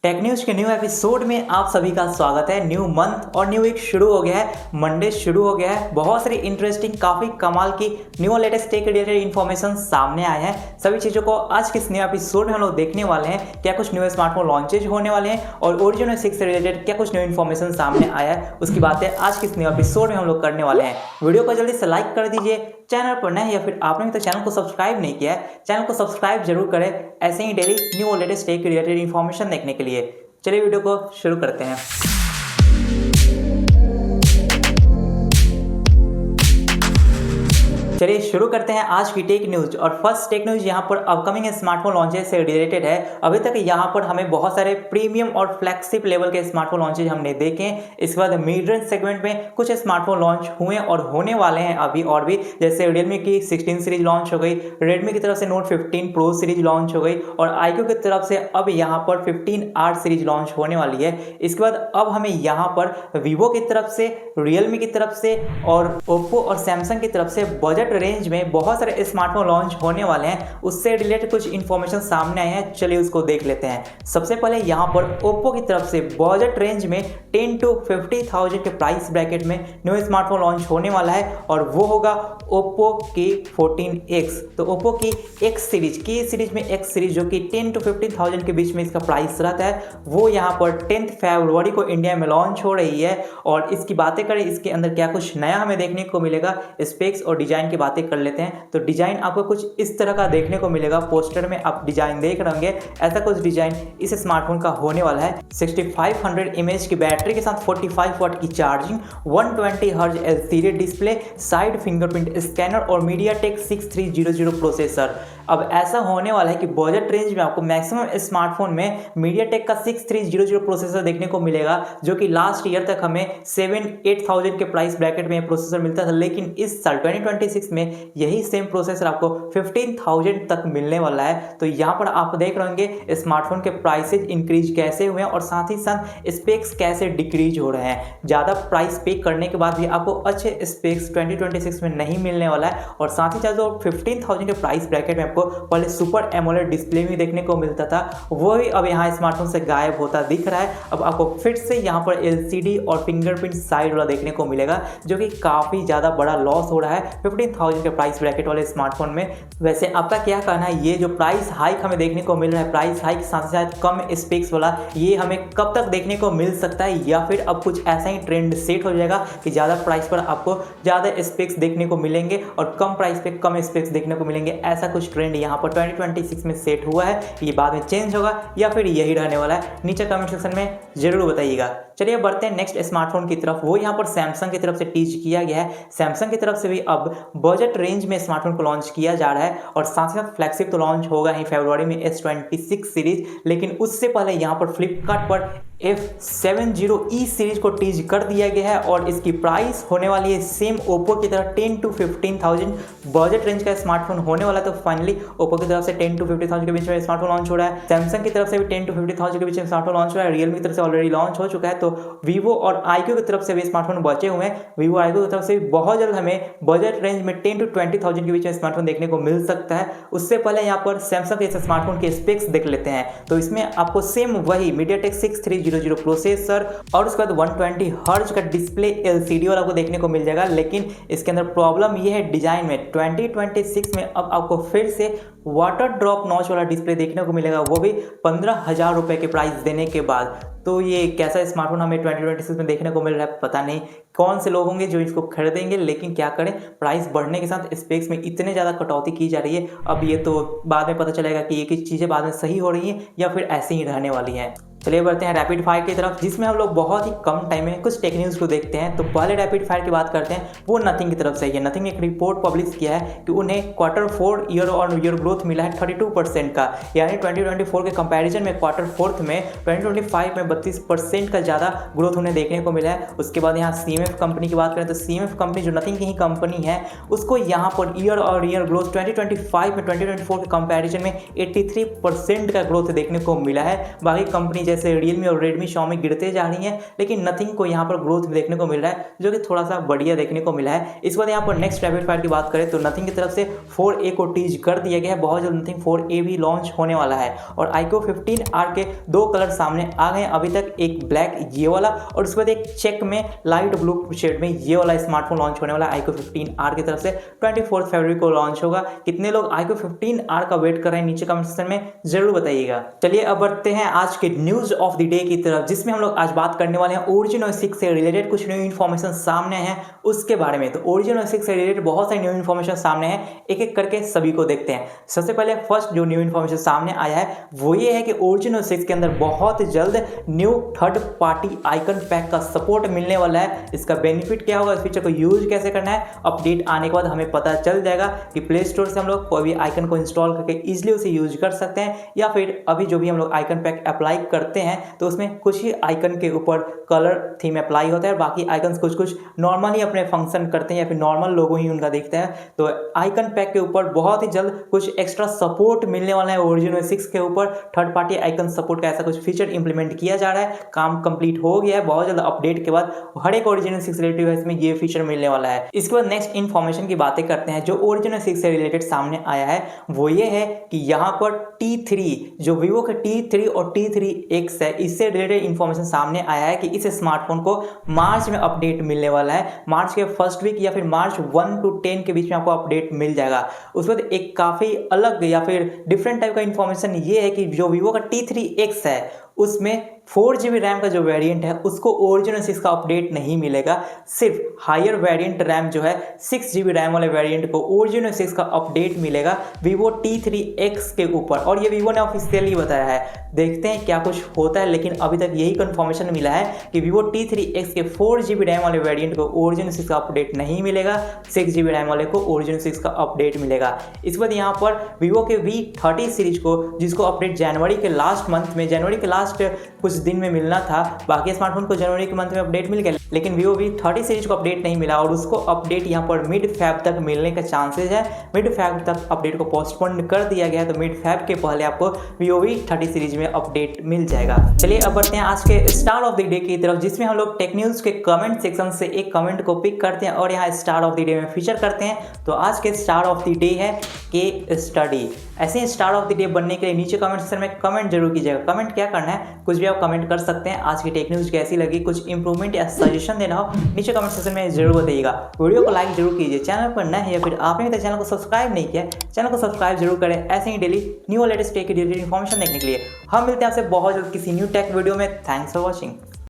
Tech news के new episode में आप सभी का स्वागत है। न्यू मंथ और न्यू वीक शुरू हो गया है, मंडे शुरू हो गया है। बहुत सारी इंटरेस्टिंग, काफी कमाल की न्यू और लेटेस्ट टेक रिलेटेड इन्फॉर्मेशन सामने आए हैं। सभी चीजों को आज के इस न्यू एपिसोड में हम लोग देखने वाले हैं। क्या कुछ न्यू स्मार्टफोन लॉन्चेज होने वाले हैं और ओरिजिनो 6 से रिलेटेड क्या कुछ न्यू इन्फॉर्मेशन सामने आया है, उसकी बातें आज के इस न्यू एपिसोड में हम लोग करने वाले हैं। वीडियो को जल्दी से लाइक कर दीजिए। चैनल पर नए या फिर आपने तो चैनल को सब्सक्राइब नहीं किया है, चैनल को सब्सक्राइब जरूर करें ऐसे ही डेली न्यू और लेटेस्ट टेक रिलेटेड इन्फॉर्मेशन देखने के लिए। चलिए वीडियो को शुरू करते हैं। चलिए शुरू करते हैं आज की टेक न्यूज। और फर्स्ट टेक न्यूज यहाँ पर अपकमिंग स्मार्टफोन लॉन्चेज से रिलेटेड है। अभी तक यहाँ पर हमें बहुत सारे प्रीमियम और फ्लैगशिप लेवल के स्मार्टफोन लॉन्चेज हमने देखे। इसके बाद मिड रेंज सेगमेंट में कुछ स्मार्टफोन लॉन्च हुए और होने वाले हैं अभी और भी, जैसे रियलमी की 16 सीरीज लॉन्च हो गई, रेडमी की तरफ से नोट 15 प्रो सीरीज लॉन्च हो गई और आईक्यू की तरफ से अब यहाँ पर 15R सीरीज लॉन्च होने वाली है। इसके बाद अब हमें यहाँ पर वीवो की तरफ से, रियलमी की तरफ से और ओप्पो और सैमसंग की तरफ से बजट रेंज में बहुत सारे स्मार्टफोन लॉन्च होने वाले हैं। उससे रिलेटेड कुछ इंफॉर्मेशन सामने आए हैं, चलिए उसको देख लेते हैं। सबसे पहले यहाँ पर ओप्पो की तरफ से बजट रेंज में 10 to 50,000 के प्राइस ब्रैकेट में न्यू स्मार्टफोन लॉन्च होने वाला है और वो होगा ओप्पो की 14X। तो ओप्पो की X सीरीज में X सीरीज जो कि 10 to 15,000 के बीच में इसका प्राइस रहता है, वो यहाँ पर 10 फरवरी को इंडिया में लॉन्च हो रही है। और इसकी बातें करें, इसके अंदर क्या कुछ नया हमें देखने को मिलेगा, स्पेक्स और डिजाइन की बातें कर लेते हैं। तो डिजाइन आपको कुछ इस तरह का देखने को मिलेगा। पोस्टर में आप डिजाइन देख रहे होंगे, ऐसा कुछ डिजाइन इस स्मार्टफोन का होने वाला है। 6500 mAh की बैटरी के साथ 45 वाट की charging, 120 hertz LCD display, side fingerprint scanner और मीडियाटेक 6300 प्रोसेसर। अब ऐसा होने वाला है कि बजट रेंज में आपको मैक्सिमम स्मार्टफोन में मीडियाटेक का 6300 प्रोसेसर देखने को मिलेगा, जो कि लास्ट ईयर तक हमें 7-8,000 के प्राइस ब्रैकेट में प्रोसेसर मिलता था। लेकिन इस साल 2026 में यही सेम प्रोसेसर आपको 15,000 तक मिलने वाला है। तो यहाँ पर आप देख रहे होंगे स्मार्टफोन के प्राइसेज इंक्रीज कैसे हुए हैं और साथ ही साथ स्पेक्स कैसे डिक्रीज हो रहे हैं। ज़्यादा प्राइस पे करने के बाद भी आपको अच्छे स्पेक्स 2026 में नहीं मिलने वाला है। और साथ ही साथ जो 15,000 के प्राइस ब्रैकेट में पहले सुपर एमोलेड डिस्प्ले भी देखने को मिलता था, वो भी अब यहाँ स्मार्टफोन से गायब होता दिख रहा है। अब आपको फिर से यहाँ पर एलसीडी और फिंगरप्रिंट साइड वाला देखने को मिलेगा, जो कि काफ़ी ज़्यादा बड़ा लॉस हो रहा है 15,000 के प्राइस ब्रैकेट वाले स्मार्टफोन में। वैसे आपका क्या कहना है, ये जो प्राइस हाइक हमें देखने को मिल रहा है, प्राइस हाइक साथ साथ कम स्पेक्स वाला, ये हमें कब तक देखने को मिल सकता है? या फिर अब कुछ ऐसा ही ट्रेंड सेट हो जाएगा कि ज़्यादा प्राइस पर आपको ज़्यादा स्पेक्स देखने को मिलेंगे और कम प्राइस पे कम स्पेक्स देखने को मिलेंगे? ऐसा कुछ ट्रेंड यहाँ पर 2026 में सेट हुआ है, ये बाद में चेंज होगा या फिर यही रहने वाला है? नीचे कमेंट सेक्शन में जरूर बताइएगा। चलिए बढ़ते हैं नेक्स्ट स्मार्टफोन की तरफ। वो यहाँ पर सैमसंग की तरफ से टीज किया गया है। सैमसंग की तरफ से भी अब बजट रेंज में स्मार्टफोन को लॉन्च किया जा रहा है और साथ ही साथ फ्लैगशिप तो लॉन्च होगा ही फरवरी में S26 सीरीज। लेकिन उससे पहले यहाँ पर फ्लिपकार्ट पर F70e सीरीज को टीज कर दिया गया है और इसकी प्राइस होने वाली है सेम ओप्पो की तरह 10 to 15,000 बजट रेंज का स्मार्टफोन होने वाला है। तो फाइनली ओप्पो की तरफ से 10 to 50,000 के बीच में स्मार्टफोन लॉन्च हो रहा है। सैमसंग की तरफ से भी 10 to 50,000 के बीच में स्मार्टफोन लॉन्च हो रहा है। रियलमी की तरफ से ऑलरेडी लॉन्च हो चुका है। तो वीवो और आईक्यू की तरफ से भी स्मार्टफोन बचे हुए हैं। वीवो आईक्यू की तरफ से बहुत जल्द हमें बजट रेंज में 10 to 20,000 के बीच में स्मार्टफोन देखने को मिल सकता है। उससे पहले यहाँ पर सैमसंग के स्मार्टफोन के स्पेक्स देख लेते हैं। तो इसमें आपको सेम वही मीडियाटेक 6300 प्रोसेसर और उसके बाद 120 हर्ट्ज का डिस्प्ले एलसीडी वाला आपको देखने को मिल जाएगा। लेकिन इसके अंदर प्रॉब्लम ये है डिजाइन में, 2026 में अब आपको फिर से वाटर ड्रॉप नॉच वाला डिस्प्ले देखने को मिलेगा, वो भी 15,000 रुपए के प्राइस देने के बाद। तो ये कैसा स्मार्टफोन हमें 2026 में देखने को मिल रहा है, पता नहीं कौन से लोग होंगे जो इसको खरीदेंगे। लेकिन क्या करें, प्राइस बढ़ने के साथ स्पेक्स में इतने ज़्यादा कटौती की जा रही है। अब ये तो बाद में पता चलेगा कि ये चीज़ें बाद में सही हो रही हैं या फिर ऐसे ही रहने वाली हैं। चलिए बढ़ते हैं रैपिड फायर की तरफ, जिसमें हम लोग बहुत ही कम टाइम में कुछ टेक न्यूज़ को देखते हैं। तो पहले रैपिड फायर की बात करते हैं, वो नथिंग की तरफ से है। नथिंग ने एक रिपोर्ट पब्लिश किया है कि उन्हें Q4 year on year growth मिला है 32% का, यानी 2024 के कंपैरिजन में Q4 में 2025 में 32% का ज़्यादा ग्रोथ उन्हें देखने को मिला है। उसके बाद यहाँ CMF कंपनी की बात करें तो CMF कंपनी जो नथिंग की ही कंपनी है, उसको यहाँ पर ईयर और ईयर ग्रोथ 2025 में 2024 के कंपैरिजन में 83% का ग्रोथ देखने को मिला है। बाकी कंपनी जैसे रियलमी और रेडमी, Xiaomi गिरते जा रही हैं, लेकिन नथिंग को यहाँ पर ग्रोथ देखने को मिल रहा है, जो कि थोड़ा सा बढ़िया देखने को मिला है। इसके बाद यहाँ पर नेक्स्ट रैपिड फायर की बात करें तो नथिंग की तरफ से 4A को टीज कर दिया गया है। बहुत जल्द नथिंग 4A भी लॉन्च होने वाला है और iQOO 15R के 2 कलर सामने आ गए अभी तक, एक ब्लैक ये वाला और उसके बाद एक चेक में लाइट ब्लू शेड में ये वाला स्मार्टफोन लॉन्च होने वाला है iQOO 15R की तरफ से। 24 फरवरी को लॉन्च होगा। कितने लोग iQOO 15R का वेट कर रहे हैं नीचे कमेंट सेक्शन में जरूर बताइएगा। चलिए अब बढ़ते हैं आज के न्यूज ऑफ द डे की तरफ, जिसमें हम लोग आज बात करने वाले हैं Origin OS 6 से रिलेटेड कुछ न्यू इन्फॉर्मेशन सामने है उसके बारे में। तो Origin OS 6 से रिलेटेड बहुत सारी न्यू इन्फॉर्मेशन सामने है, एक एक करके सभी को देखते हैं। सबसे पहले फर्स्ट जो न्यू इन्फॉर्मेशन सामने आया है वो ये है कि Origin OS 6 के अंदर बहुत जल्द new third party icon pack का सपोर्ट मिलने वाला है। इसका बेनिफिट क्या होगा, इस फीचर को यूज कैसे करना है, अपडेट आने के बाद हमें पता चल जाएगा कि प्ले स्टोर से हम लोग कोई भी आइकन को इंस्टॉल करके इजीली उसे यूज कर सकते हैं, या फिर अभी जो भी हम लोग आइकन पैक अप्लाई करते हैं तो उसमें कुछ ही आइकन के ऊपर कलर थीम अप्लाई होता है और बाकी आइकन कुछ नॉर्मली अपने फंक्शन करते हैं या फिर नॉर्मल लोगो ही उनका दिखता है। तो आइकन पैक के ऊपर बहुत ही जल्द कुछ एक्स्ट्रा सपोर्ट मिलने वाला है। Origin OS 6 के ऊपर थर्ड पार्टी आइकन सपोर्ट का ऐसा कुछ फीचर इंप्लीमेंट किया जा रहा है, काम कंप्लीट हो गया है। बहुत जल्द अपडेट के बाद हर एक Origin OS 6 रिलेटेड डिवाइस में ये फीचर मिलने वाला है। इसके बाद नेक्स्ट इन्फॉर्मेशन की बातें करते हैं जो Origin OS 6 से रिलेटेड सामने आया है, वो ये है कि यहाँ पर T3 जो Vivo के T3 और T3X है, इससे रिलेटेड इन्फॉर्मेशन सामने आया है कि इस स्मार्टफोन को मार्च में अपडेट मिलने वाला है। मार्च के फर्स्ट वीक या फिर मार्च 1 to 10 के बीच में आपको अपडेट मिल जाएगा। उसके बाद एक काफ़ी अलग या फिर डिफरेंट टाइप का इन्फॉर्मेशन ये है कि जो Vivo का T3X है उसमें 4GB रैम का जो वेरिएंट है उसको Origin OS 6 का अपडेट नहीं मिलेगा। सिर्फ हायर वेरिएंट रैम जो है 6GB रैम वाले वेरिएंट को Origin OS 6 का अपडेट मिलेगा Vivo T3X के ऊपर, और ये Vivo ने ऑफिशियली बताया है। देखते हैं क्या कुछ होता है, लेकिन अभी तक यही कंफर्मेशन मिला है कि Vivo T3X के 4GB रैम वाले वेरिएंट को Origin OS 6 का अपडेट नहीं मिलेगा, 6GB रैम वाले को Origin OS 6 का अपडेट मिलेगा। इस बाद यहाँ पर Vivo के V30 सीरीज को, जिसको अपडेट जनवरी के लास्ट मंथ में, जनवरी के लास्ट कुछ दिन में मिलना था, बाकी स्मार्टफोन को जनवरी के मंथ में अपडेट मिल गया, लेकिन Vivo V30 सीरीज को अपडेट नहीं मिला और उसको अपडेट यहाँ पर मिड फैब तक मिलने का चांसेस है। मिड फैब तक अपडेट को पोस्टपोन कर दिया गया है, तो मिड फैब के पहले आपको Vivo V30 सीरीज में अपडेट मिल जाएगा। चलिए अब बढ़ते हैं आज के स्टार ऑफ द डे की तरफ, जिसमें हम लोग टेक न्यूज के कमेंट सेक्शन से एक कमेंट को पिक करते हैं और यहाँ स्टार ऑफ द डे में फीचर करते हैं। तो आज के स्टार ऑफ द डे है के स्टडी। ऐसे ही स्टार ऑफ द डे बनने के लिए नीचे कमेंट सेक्शन में कमेंट जरूर कीजिएगा। कमेंट क्या करना है, कुछ भी आप कमेंट कर सकते हैं। आज की टेक न्यूज कैसी लगी, कुछ इंप्रूवमेंट या सजेशन देना हो नीचे कमेंट सेक्शन में जरूर बताइएगा। वीडियो को लाइक जरूर कीजिए, चैनल पर नए हैं या फिर आपने भी चैनल को सब्सक्राइब नहीं किया, चैनल को सब्सक्राइब जरूर करें ऐसे ही डेली न्यू लेटेस्ट टेक की रिलेटेड इन्फॉर्मेशन देखने के लिए। हम मिलते हैं आपसे बहुत जल्द किसी न्यू टेक वीडियो में। Thanks for watching.